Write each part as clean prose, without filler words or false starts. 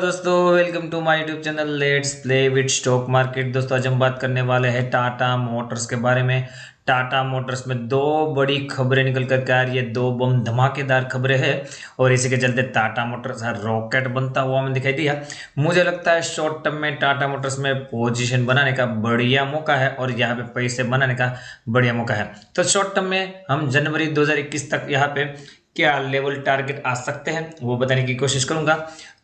दोस्तों, welcome to my YouTube channel let's play with stock market. दोस्तों, आज हम बात करने वाले हैं टाटा मोटर्स के बारे में। टाटा मोटर्स में दो बड़ी खबरें निकल कर के आ रही है, दो बम धमाकेदार खबरें हैं और इसी के चलते टाटा मोटर्स रॉकेट बनता हुआ हमें दिखाई दिया। मुझे लगता है शॉर्ट टर्म में टाटा मोटर्स में पोजीशन बनाने का बढ़िया मौका है और यहाँ पे पैसे बनाने का बढ़िया मौका है। तो शॉर्ट टर्म में हम जनवरी 2021 तक यहाँ पे क्या लेवल टारगेट आ सकते हैं वो बताने की कोशिश करूंगा।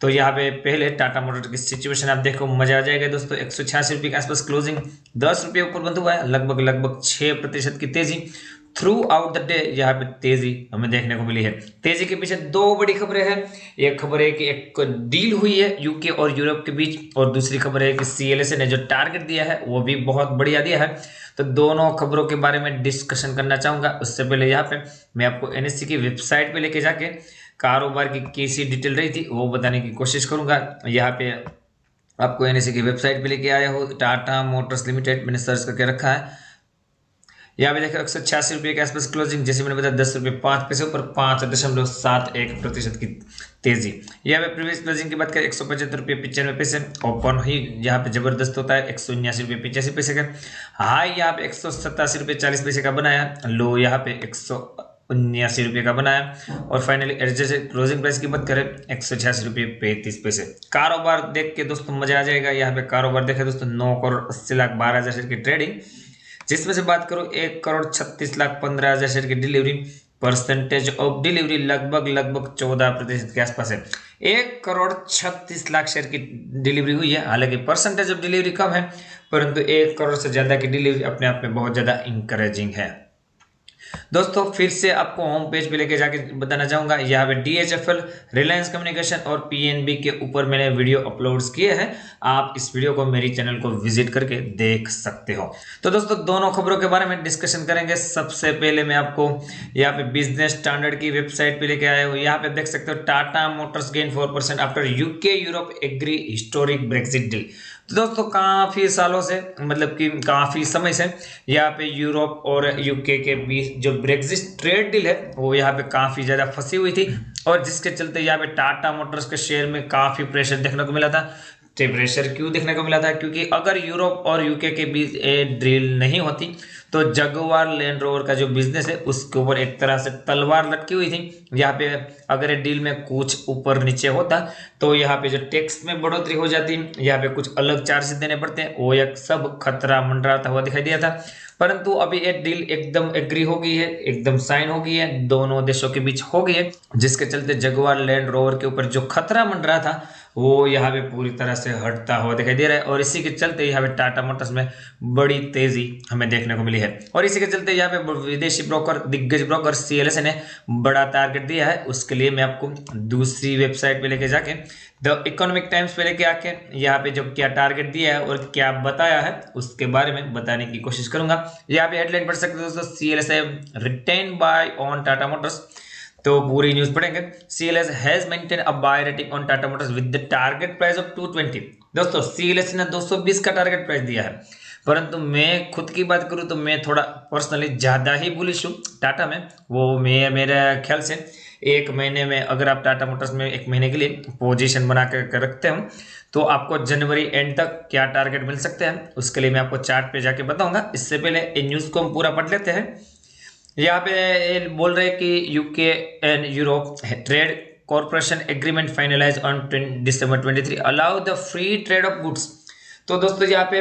तो यहाँ पे पहले टाटा मोटर की सिचुएशन आप देखो, मजा आ जाएगा दोस्तों। 186 रुपये के आसपास क्लोजिंग, 10 रुपये ऊपर बंद हुआ है, लगभग 6% की तेजी थ्रू आउट द डे। यहाँ पे तेजी हमें देखने को मिली है। तेजी के पीछे दो बड़ी खबरें हैं। एक खबर है कि एक डील हुई है यूके और यूरोप के बीच, और दूसरी खबर है कि सीएलएसए ने जो टारगेट दिया है वो भी बहुत बढ़िया दिया है। तो दोनों खबरों के बारे में डिस्कशन करना चाहूंगा। उससे पहले यहाँ पे मैं आपको एनएससी की वेबसाइट पे लेके जाके कारोबार की कैसी डिटेल रही थी वो बताने की कोशिश करूंगा। यहाँ पे आपको एनएससी की वेबसाइट पे लेके आया हो, टाटा मोटर्स लिमिटेड मैंने सर्च करके रखा है। यहाँ पे देखो 186 रुपये के आसपास क्लोजिंग, जैसे मैंने बताया 10 रुपये 5 पैसे ऊपर 5.71% की तेजी। यहाँ पे प्रीवियस क्लोजिंग की बात करें 175 रुपये 95 पैसे, ओपन ही यहाँ पे जबरदस्त होता है 179 रुपये 85 पैसे का। हाई यहाँ पे 187 रुपये 40 पैसे का बनाया, लो यहाँ पे 179 रुपये का बनाया और फाइनली एडजस्टेड क्लोजिंग प्राइस की बात करें 186 रुपये 35 पैसे। कारोबार देख के दोस्तों मजा आ जाएगा। यहाँ पे कारोबार देखे दोस्तों 9,80,12,000 शेयर की ट्रेडिंग, जिसमें से बात करूं 1,36,15,000 शेयर की डिलीवरी। परसेंटेज ऑफ डिलीवरी लगभग 14% के आसपास है। 1,36,00,000 शेयर की डिलीवरी हुई है। हालांकि परसेंटेज ऑफ डिलीवरी कम है, परंतु 1 करोड़ से ज्यादा की डिलीवरी अपने आप में बहुत ज्यादा इंकरेजिंग है। दोस्तों, फिर से आपको होम पेज पे लेके जाके बताना चाहूंगा। यहाँ पे डीएचएफएल, रिलायंस कम्युनिकेशन और पीएनबी के ऊपर मैंने वीडियो अपलोड्स किए हैं। आप इस वीडियो को मेरी चैनल को विजिट करके देख सकते हो। तो दोस्तों, दोनों खबरों के बारे में डिस्कशन करेंगे। सबसे पहले मैं आपको यहाँ पे बिजनेस स्टैंडर्ड की वेबसाइट पे लेके आया हूँ। यहाँ पे देख सकते हो Tata Motors gain 4% after UK Europe agree historic Brexit deal. तो दोस्तों, काफी सालों से मतलब कि काफी समय से यहाँ पे यूरोप और यूके के बीच जो ब्रेक्सिट ट्रेड डील है वो यहाँ पे काफी ज्यादा फंसी हुई थी, और जिसके चलते यहाँ पे टाटा मोटर्स के शेयर में काफी प्रेशर देखने को मिला था। प्रेशर क्यों देखने को मिला था? क्योंकि अगर यूरोप और यूके के बीच डील नहीं होती तो जगुआर लैंड रोवर का जो बिजनेस है उसके ऊपर एक तरह से तलवार लटकी हुई थी। यहाँ पे अगर डील में कुछ ऊपर नीचे होता तो यहाँ पे जो टैक्स में बढ़ोतरी हो जाती, यहाँ पे कुछ अलग चार्जेस देने पड़ते हैं, वो एक सब खतरा मंडराता हुआ दिखाई दिया था। परंतु अभी ये डील एकदम एग्री हो गई है, एकदम साइन हो गई है, दोनों देशों के बीच हो गई है, जिसके चलते जगुआर लैंड रोवर के ऊपर जो खतरा मंडरा था वो यहाँ पे पूरी तरह से हटता हुआ दिखाई दे रहा है। और इसी के चलते यहाँ पे टाटा मोटर्स में बड़ी तेजी हमें देखने को मिली है। और इसी के चलते यहाँ पे विदेशी ब्रोकर, दिग्गज ब्रोकर सीएलएसए ने बड़ा टारगेट दिया है। उसके लिए मैं आपको दूसरी वेबसाइट पे लेके जाके द इकोनॉमिक टाइम्स पे लेके आके यहाँ पे जो क्या टारगेट दिया है और क्या बताया है उसके बारे में बताने की कोशिश करूंगा। यहाँ पे हेडलाइन पढ़ सकते हो दोस्तों, CLSA retain buy on Tata Motors. तो पूरी न्यूज पढ़ेंगे। CLS has maintain a buy rating on Tata Motors with the target price of 220। दोस्तों, सीएलएस ने 220 का टारगेट प्राइस दिया है, परंतु मैं खुद की बात करूं तो मैं थोड़ा पर्सनली ज्यादा ही बुलिश हूं टाटा में। वो मैं मेरे ख्याल से एक महीने में अगर आप टाटा मोटर्स में एक महीने के लिए पोजीशन बना कर रखते हो तो आपको जनवरी एंड तक क्या टारगेट मिल सकते हैं उसके लिए मैं आपको चार्ट पे जाके बताऊंगा। इससे पहले इन न्यूज को हम पूरा पढ़ लेते हैं। यहाँ पे बोल रहे हैं कि UK and Europe trade corporation agreement finalise on December 23 allow the free trade of goods. तो दोस्तों, यहाँ पे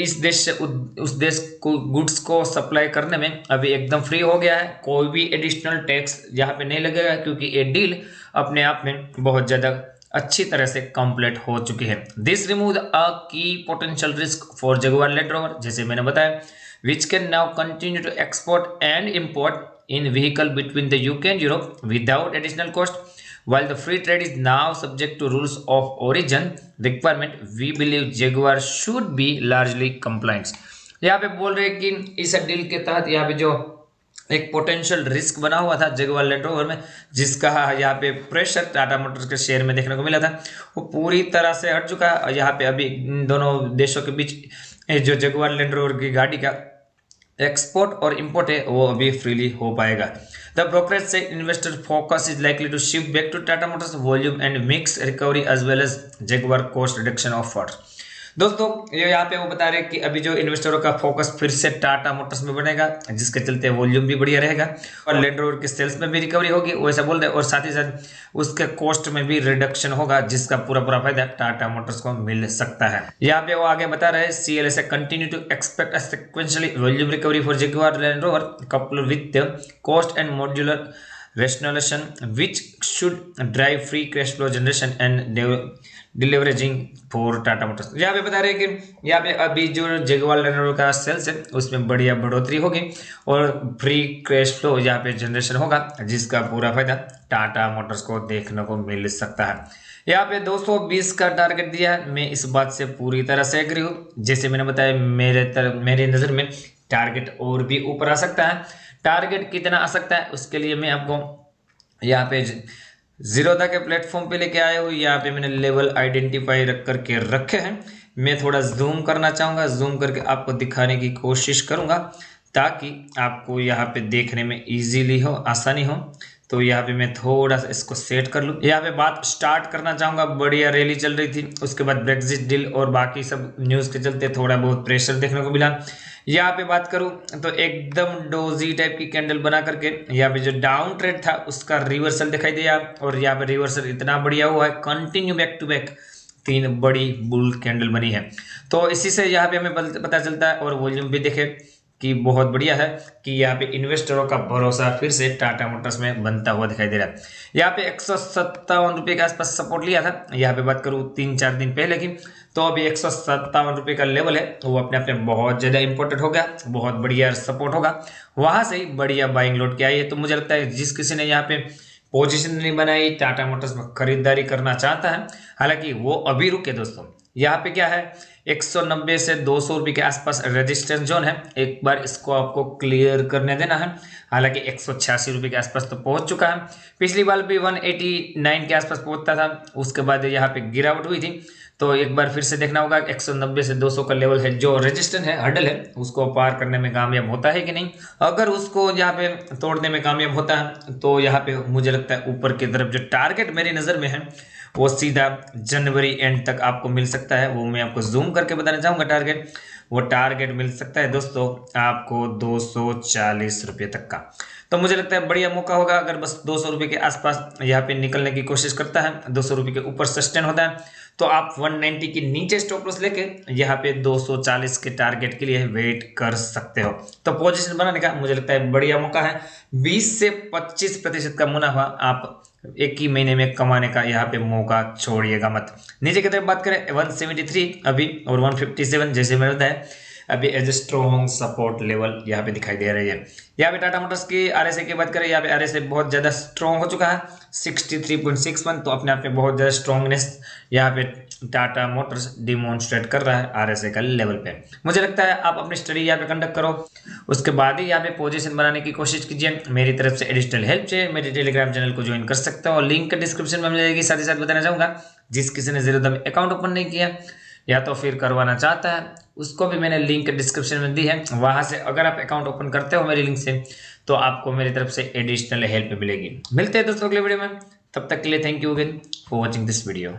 इस देश से उस देश को गुड्स को सप्लाई करने में अभी एकदम फ्री हो गया है। कोई भी एडिशनल टैक्स यहाँ पे नहीं लगेगा, क्योंकि ये डील अपने आप में बहुत ज्यादा अच्छी तरह से कंप्लीट हो चुकी है। दिस रिमूव अ की potential risk for Jaguar Land rover, जैसे मैंने बताया, which can now continue to export and import in vehicle between the UK and Europe without additional cost. While the free trade is now subject to rules of origin requirement, we believe Jaguar should be largely compliant. यहाँ पे बोल रहे हैं कि इस deal के तहत यहाँ पे जो एक पोटेंशियल रिस्क बना हुआ था जगुआर लैंड रोवर में, जिसका यहाँ पे प्रेशर टाटा मोटर्स के शेयर में देखने को मिला था, वो पूरी तरह से हट चुका है। यहाँ पे अभी इन दोनों देशों के बीच जो जगुआर लैंड रोवर की गाड़ी का एक्सपोर्ट और इंपोर्ट है वो अभी फ्रीली हो पाएगा। द ब्रोकरेज से investor focus is likely to shift back to Tata Motors volume and mix recovery as well as Jaguar cost reduction offers. दोस्तों ये यहाँ पे वो बता रहे हैं कि अभी जो इन्वेस्टरों का फोकस फिर से टाटा मोटर्स में बनेगा, जिसके चलते वॉल्यूम भी बढ़िया रहेगा और लैंड रोवर के सेल्स में भी रिकवरी होगी, वैसा बोल रहे हैं। और साथ ही साथ उसके कॉस्ट में भी रिडक्शन होगा, जिसका पूरा फायदा टाटा मोटर्स को मिल सकता है। यहाँ पे वो आगे बता रहे हैं CLSA continue to expect a sequentially volume recovery for Jaguar Land Rover coupled with cost and modular rationalization which should drive free cash flow generation and deleveraging for Tata Motors. यहाँ पे बता रहे हैं कि यहाँ पे अभी जो जगुआर लैंड रोवर का सेल्स है उसमें बढ़िया बढ़ोतरी होगी और फ्री कैश फ्लो यहाँ पे जनरेशन होगा, जिसका पूरा फायदा टाटा मोटर्स को देखने को मिल सकता है। यहाँ पे 220 का टारगेट दिया है, मैं इस बात से पूरी तरह से एग्री हूँ। जैसे मैंने बताया मेरी नज़र में टारगेट और भी ऊपर आ सकता है। टारगेट कितना आ सकता है उसके लिए मैं आपको यहाँ पे जीरोधा के प्लेटफॉर्म पे लेके आया हूँ। यहाँ पे मैंने लेवल आइडेंटिफाई करके रखे हैं। मैं थोड़ा जूम करना चाहूँगा, जूम करके आपको दिखाने की कोशिश करूँगा ताकि आपको यहाँ पे देखने में इजीली हो, आसानी हो। तो यहाँ पे मैं थोड़ा सा इसको सेट कर लूँ। यहाँ पे बात स्टार्ट करना चाहूँगा। बढ़िया रैली चल रही थी, उसके बाद ब्रेक्जिट डील और बाकी सब न्यूज़ के चलते थोड़ा बहुत प्रेशर देखने को मिला। यहाँ पे बात करूँ तो एकदम डोजी टाइप की कैंडल बना करके यहाँ पे जो डाउन ट्रेड था उसका रिवर्सल दिखाई दिया और यहाँ पे रिवर्सल इतना बढ़िया हुआ है, कंटिन्यू बैक टू बैक 3 बड़ी बुल कैंडल बनी है। तो इसी से यहाँ पे हमें पता चलता है और वॉल्यूम भी देखे कि बहुत बढ़िया है कि यहाँ पे इन्वेस्टरों का भरोसा फिर से टाटा मोटर्स में बनता हुआ दिखाई दे रहा है। यहाँ पे 157 रुपये के आसपास सपोर्ट लिया था। यहाँ पे बात करूँ 3-4 दिन पहले की, तो अभी 157 रुपये का लेवल है, वो अपने आप में बहुत ज़्यादा इंपॉर्टेंट हो गया, बहुत बढ़िया सपोर्ट होगा। वहाँ से ही बढ़िया बाइंग लौट के आई है। तो मुझे लगता है जिस किसी ने यहाँ पे पोजीशन नहीं बनाई, टाटा मोटर्स में खरीदारी करना चाहता है, हालांकि वो अभी रुके दोस्तों। यहाँ पे क्या है 190 से 200 रुपये के आसपास रेजिस्टेंस जोन है, एक बार इसको आपको क्लियर करने देना है। हालांकि 186 रुपये के आसपास तो पहुंच चुका है, पिछली बार भी 189 के आसपास पहुंचता था, उसके बाद यहाँ पे गिरावट हुई थी। तो एक बार फिर से देखना होगा 190 से 200 का लेवल है जो रेजिस्टेंस है, हर्डल है, उसको पार करने में कामयाब होता है कि नहीं। अगर उसको यहाँ पे तोड़ने में कामयाब होता है तो यहाँ पे मुझे लगता है ऊपर की तरफ जो टारगेट मेरी नज़र में है वो सीधा जनवरी एंड तक आपको मिल सकता है। वो मैं आपको जूम करके बताना चाहूँगा टारगेट। वो टारगेट मिल सकता है दोस्तों आपको 240 रुपये तक का। तो मुझे लगता है बढ़िया मौका होगा अगर बस 200 रुपये के आसपास यहाँ पे निकलने की कोशिश करता है, 200 रुपये के ऊपर सस्टेन होता है तो आप 190 के नीचे स्टॉप लॉस लेके यहाँ पे 240 के टारगेट के लिए वेट कर सकते हो। तो पोजीशन बनाने का मुझे लगता है बढ़िया मौका है। 20 से 25% का मुनाफा आप एक ही महीने में कमाने का यहाँ पे मौका छोड़िएगा मत। नीचे की तरफ बात करें 173 अभी और 157 जैसे मैंने बताया अभी as a strong support level यहाँ पे दिखाई दे रही है। यहाँ पे टाटा मोटर्स की RSI की बात करें, यहाँ पे RSI बहुत ज़्यादा स्ट्रॉन्ग हो चुका है 63.61, तो अपने आप में बहुत ज़्यादा स्ट्रॉन्गनेस यहाँ पे टाटा मोटर्स डिमॉन्स्ट्रेट कर रहा है RSI का लेवल पे। मुझे लगता है आप अपनी स्टडी यहाँ पे कंडक्ट करो, उसके बाद ही यहाँ पे पोजीशन बनाने की कोशिश कीजिए। मेरी तरफ से एडिशनल हेल्प चाहिए मेरे टेलीग्राम चैनल को ज्वाइन कर सकते हो, लिंक डिस्क्रिप्शन में मिल जाएगी। साथ ही साथ बताना चाहूँगा जिस किसी ने जीरोधा में अकाउंट ओपन नहीं किया या तो फिर करवाना चाहता है, उसको भी मैंने लिंक डिस्क्रिप्शन में दी है। वहां से अगर आप अकाउंट ओपन करते हो मेरी लिंक से तो आपको मेरी तरफ से एडिशनल हेल्प मिलेगी। मिलते हैं दोस्तों अगले वीडियो में, तब तक के लिए thank you again for watching this video.